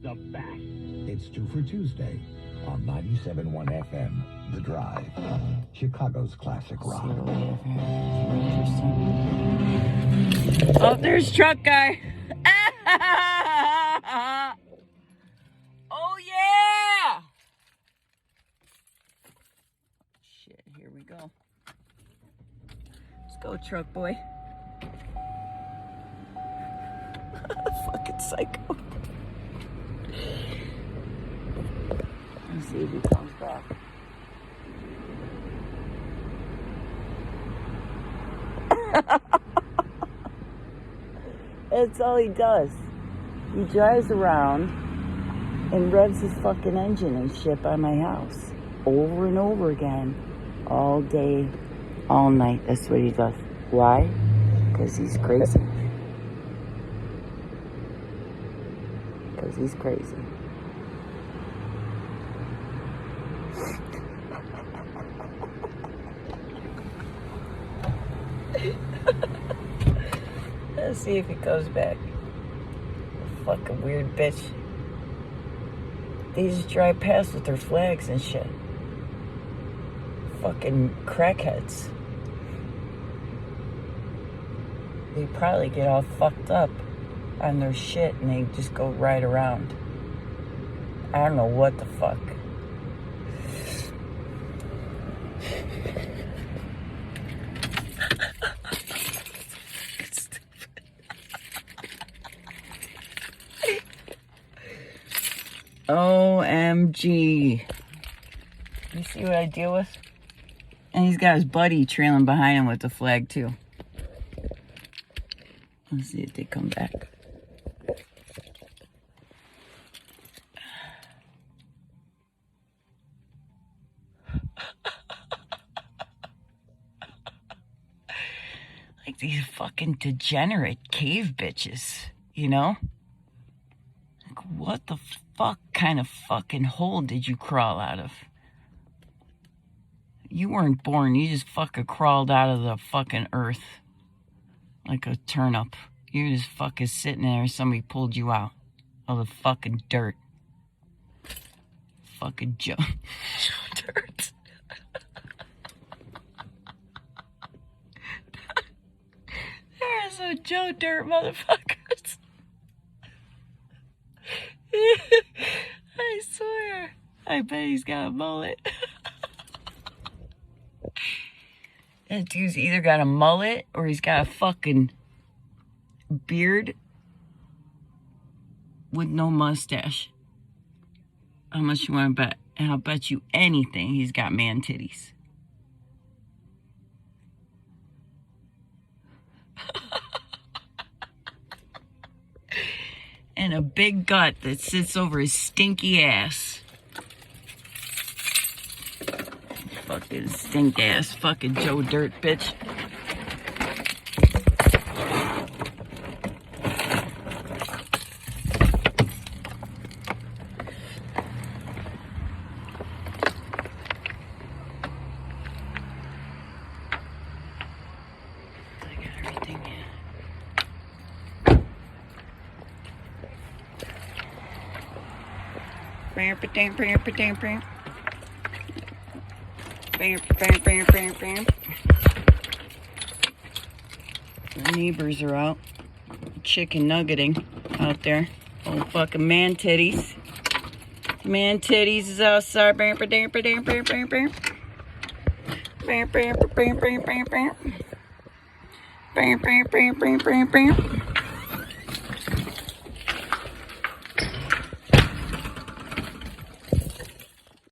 The best. It's 2 for Tuesday on 97.1 FM, The Drive, Chicago's classic rock. Oh, there's truck guy. Oh, yeah. Shit, here we go. Let's go, truck boy. Fucking psycho. Let's see if he comes back. That's all he does. He drives around and revs his fucking engine and shit by my house. Over and over again. All day, all night. That's what he does. Why? Because he's crazy. Because he's crazy. Let's see if he goes back. Fucking weird bitch. They just drive past with their flags and shit. Fucking crackheads. They probably get all fucked up on their shit and they just go right around. I don't know what the fuck. OMG. You see what I deal with? And he's got his buddy trailing behind him with the flag too. Let's see if they come back. Like these fucking degenerate cave bitches, you know? Like, what the fuck kind of fucking hole did you crawl out of? You weren't born, you just fucking crawled out of the fucking earth like a turnip. You were just fucking sitting there and somebody pulled you out of the fucking dirt. Fucking Joe Dirt. There are some Joe Dirt motherfuckers. I swear. I bet he's got a mullet. That dude's either got a mullet or he's got a fucking beard with no mustache. How much you want to bet? And I'll bet you anything he's got man titties. And a big gut that sits over his stinky ass. Fucking stink ass, fucking Joe Dirt bitch. I got everything in. Bam, bam, bam, bam, bam. Bam, bam, bam, bam, bam. The neighbors are out chicken nuggeting out there. Oh, fucking man titties. Man titties is outside. Bam, bam, bam, bam, bam, bam, bam. Bam, bam, bam, bam, bam, bam. Bam, bam, bam, bam, bam, bam.